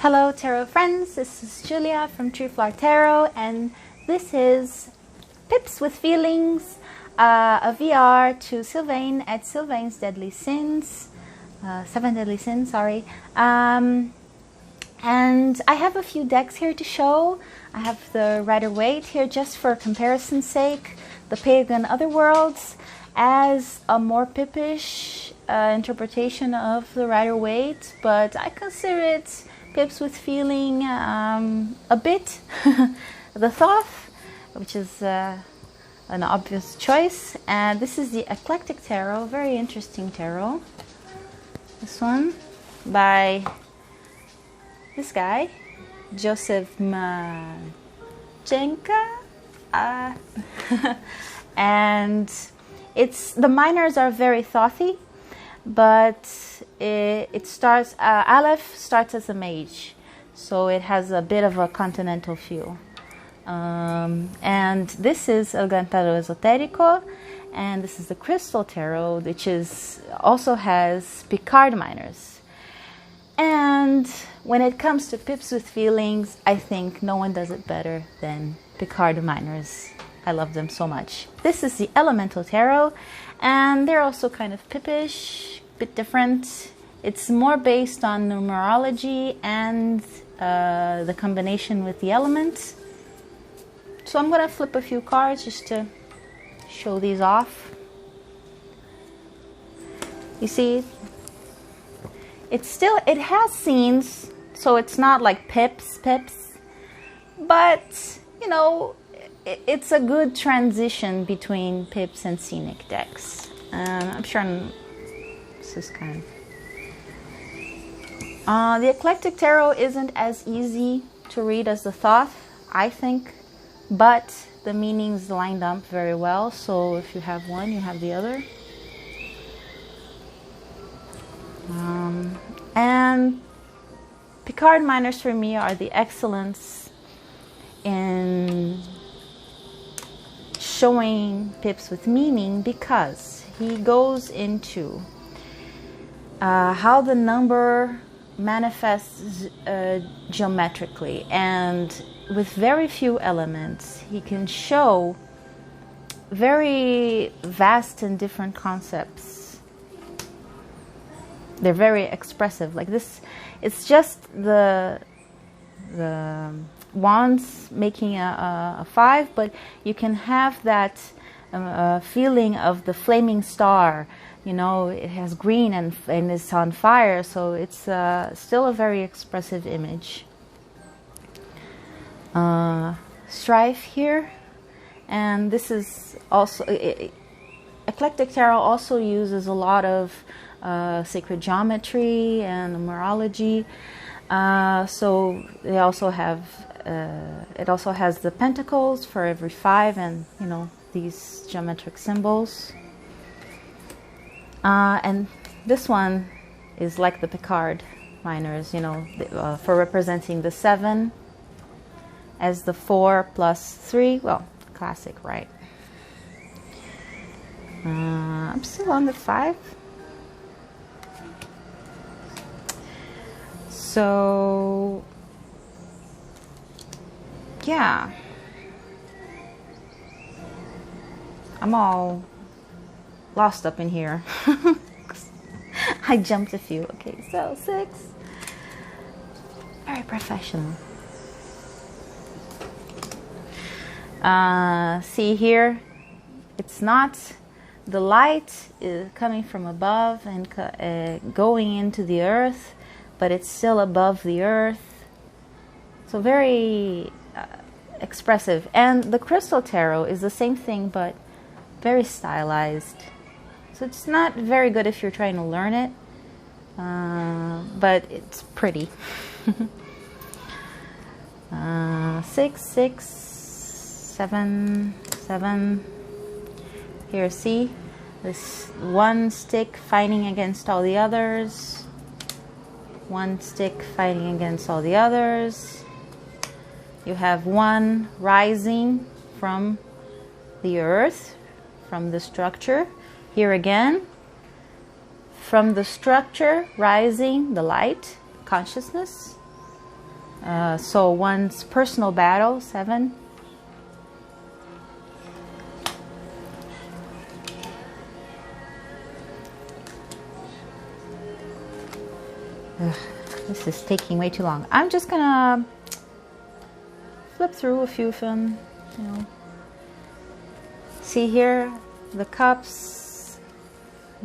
Hello Tarot friends, this is Julia from Tree Flower Tarot, and this is Pips with Feelings, a VR to Sylvain at Sylvain's Deadly Sins, 7 Deadly Sins, sorry. And I have a few decks here to show. I have the Rider-Waite here just for comparison's sake, the Pagan Otherworlds as a more pippish interpretation of the Rider-Waite, but I consider it Pips with Feeling a bit the Thoth, which is an obvious choice. And this is the Eclectic Tarot, very interesting tarot. This one by this guy, Joseph Machenka. And the minors are very thothy, but it starts, Aleph starts as a mage, so it has a bit of a continental feel. And this is El Gantaro Esotérico, and this is the Crystal Tarot, which also has Picard minors. And when it comes to Pips with Feelings, I think no one does it better than Picard minors. I love them so much. This is the Elemental Tarot, and they're also kind of pippish, bit different. It's more based on numerology and the combination with the elements. So I'm going to flip a few cards just to show these off. You see, it has scenes, so it's not like pips, but you know, it's a good transition between pips and scenic decks. I'm sure this is kind of... the Eclectic Tarot isn't as easy to read as the Thoth, I think, but the meanings lined up very well, so if you have one, you have the other. And Picard minors for me are the excellence in showing pips with meaning, because he goes into how the number manifests geometrically, and with very few elements he can show very vast and different concepts. They're very expressive. Like this, it's just the wands making a 5, but you can have that feeling of the flaming star. You know, it has green and it's on fire, so it's still a very expressive image. Strife here, and this is also... Eclectic Tarot also uses a lot of sacred geometry and numerology. So they also have... it also has the pentacles for every 5, and you know, these geometric symbols. And this one is like the Picard minors, you know, for representing the 7 as the 4 plus 3. Well, classic, right? I'm still on the 5. So yeah, I'm all lost up in here. I jumped a few. Okay, so 6. Very professional. See here, it's not the light is coming from above and going into the earth, but it's still above the earth. So very expressive. And the Crystal Tarot is the same thing, but very stylized. So it's not very good if you're trying to learn it, but it's pretty. 6, 6, 7, 7. Here, see? This one stick fighting against all the others. One stick fighting against all the others. You have one rising from the earth, from the structure. Here again, from the structure rising the light, consciousness. So one's personal battle, 7. Ugh, this is taking way too long. I'm just gonna flip through a few of them, you know. See here, the cups,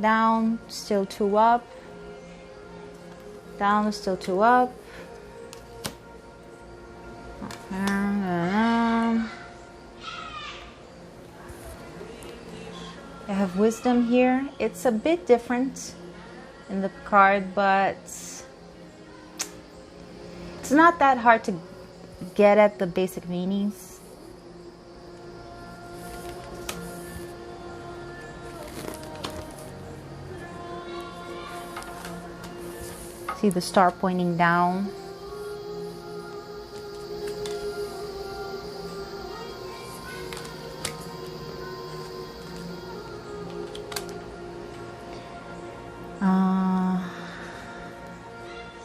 down, still 2 up, down, still 2 up. I have wisdom here. It's a bit different in the card, but it's not that hard to get at the basic meanings. See the star pointing down.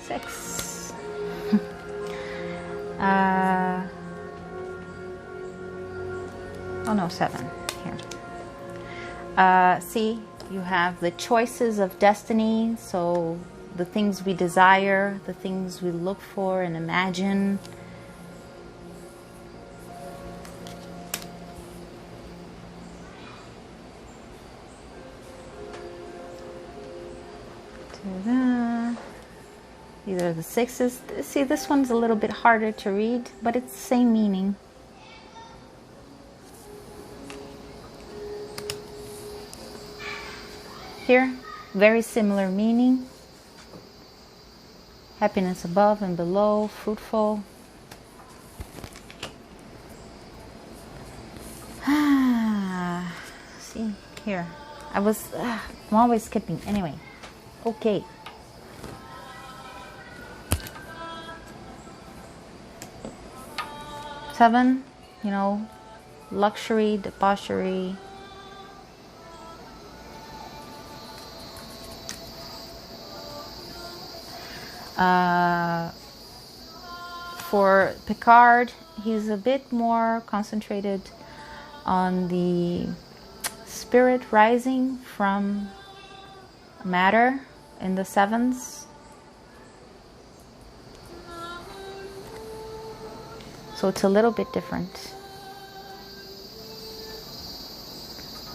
Six. Oh no, 7 here. See, you have the choices of destiny, so the things we desire, the things we look for and imagine. These are the 6s. See, this one's a little bit harder to read, but it's the same meaning. Here, very similar meaning. Happiness above and below, fruitful. See, here. I'm always skipping. Anyway, okay. Seven, you know, luxury, debauchery. For Picard, he's a bit more concentrated on the spirit rising from matter in the 7s. So it's a little bit different.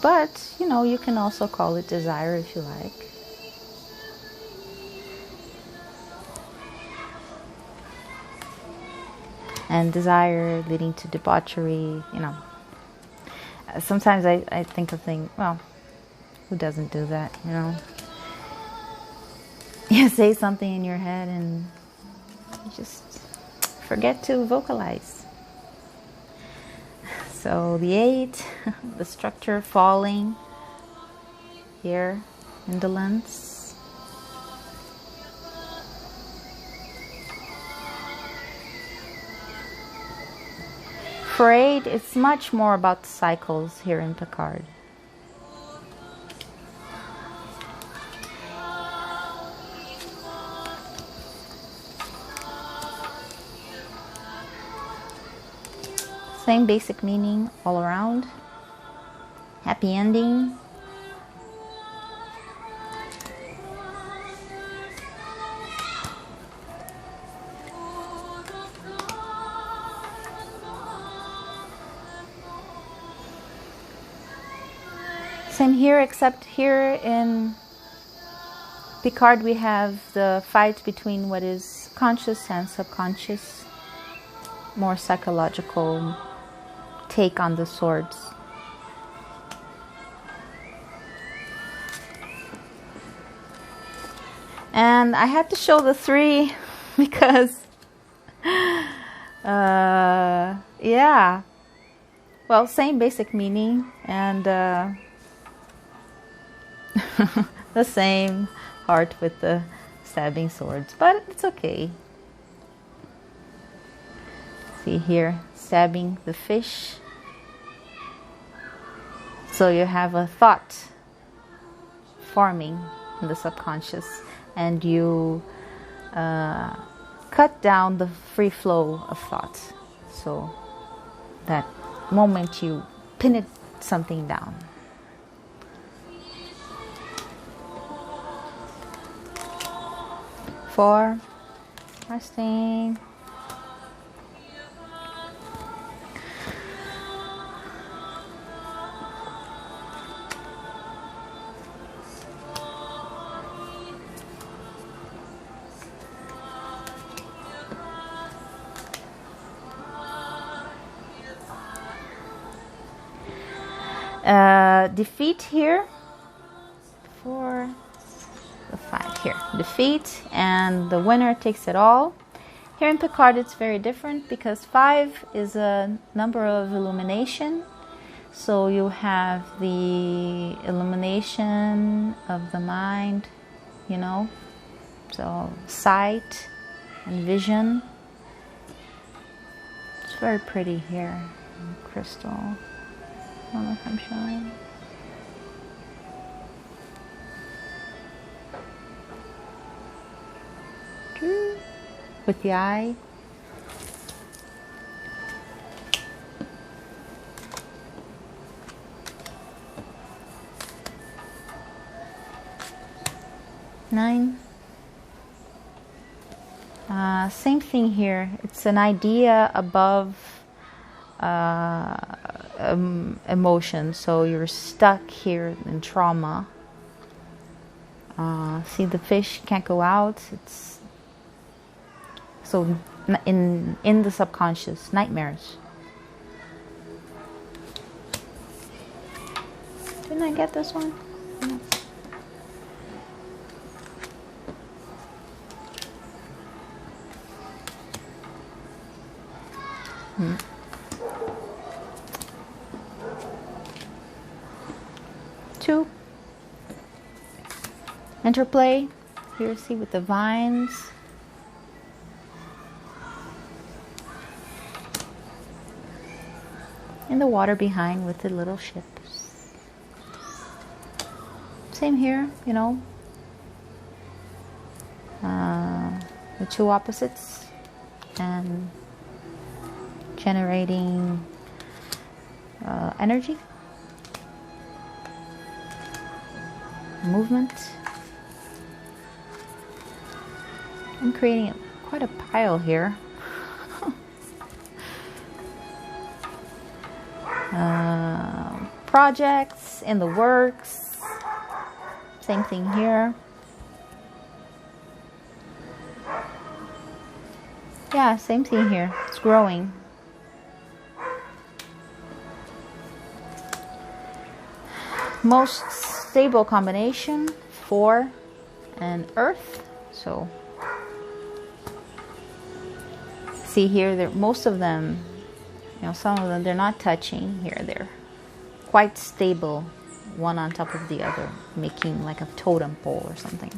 But, you know, you can also call it desire if you like. And desire leading to debauchery, you know. Sometimes I think of things, well, who doesn't do that, you know? You say something in your head and you just forget to vocalize. So the 8, the structure falling here, indolence. For 8, it's much more about the cycles here in Picard. Same basic meaning all around. Happy ending. Same here, except here in Picard we have the fight between what is conscious and subconscious, more psychological take on the swords. And I had to show the 3 because yeah, well, same basic meaning and the same heart with the stabbing swords, but it's okay. See here, stabbing the fish. So you have a thought forming in the subconscious and you cut down the free flow of thoughts. So that moment you pin it something down. Four, resting. Defeat here. 4, 5 here. Defeat, and the winner takes it all. Here in Picard it's very different because 5 is a number of illumination. So you have the illumination of the mind, you know, so sight and vision. It's very pretty here. Crystal. I don't know if I'm showing. With the eye. Nine. Same thing here. It's an idea above emotion. So you're stuck here in trauma. See, the fish can't go out. It's so in the subconscious, nightmares. Didn't I get this one? No. 2. Interplay. Here, see, with the vines. And the water behind with the little ships. Same here, you know. The two opposites. And generating energy. Movement. I'm creating quite a pile here. Projects in the works. Same thing here. Yeah, same thing here. It's growing. Most stable combination, 4 and Earth. So see here, most of them, you know, some of them, they're not touching. Here, they're quite stable, one on top of the other, making like a totem pole or something.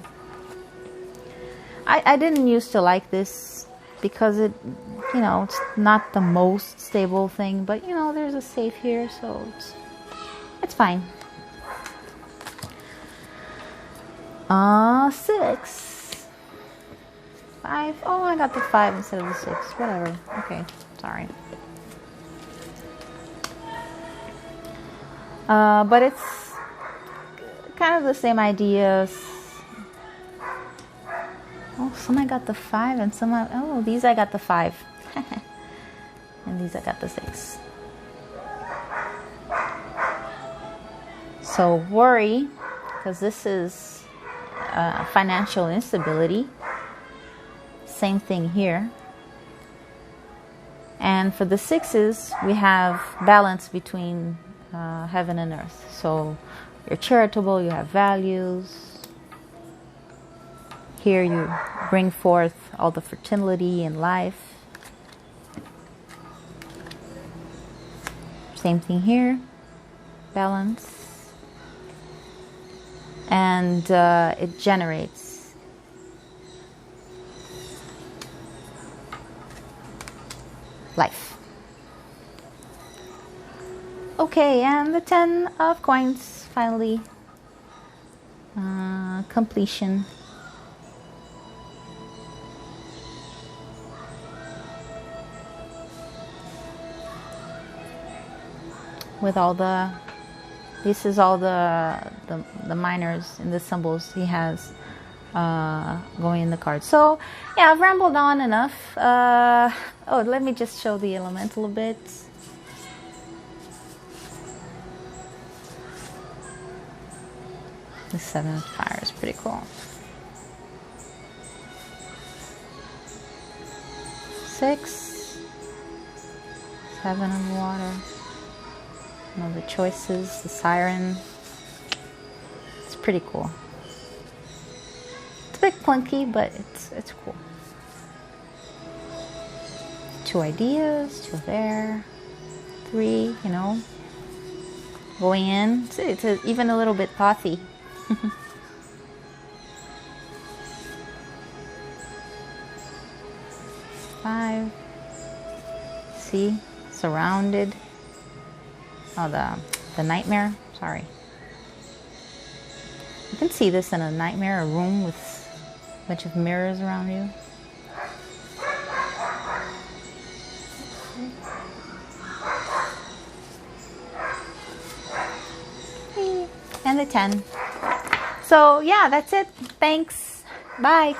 I didn't used to like this because it, you know, it's not the most stable thing, but you know, there's a safe here, so it's fine. 6, 5. Oh, I got the 5 instead of the 6. Whatever. Okay, sorry. But it's kind of the same ideas. Oh, some I got the 5 and some oh, these I got the 5. And these I got the 6. So worry, because this is financial instability. Same thing here. And for the 6s, we have balance between heaven and earth. So you're charitable, you have values. Here you bring forth all the fertility in life. Same thing here, balance. And it generates life. Okay, and the 10 of coins, finally, completion. with all the, this is all the minors and the symbols he has going in the card. So yeah, I've rambled on enough. Oh, let me just show the elemental a bit. The 7 of fire is pretty cool. 6, 7 of water. You know, the choices, the siren. It's pretty cool. It's a bit clunky, but it's cool. 2 ideas, 2 there, 3, you know, going in. It's even a little bit thothy. 5. See, surrounded. Oh, the nightmare. Sorry. You can see this in a nightmare, a room with a bunch of mirrors around you. And the 10. So yeah, that's it. Thanks. Bye.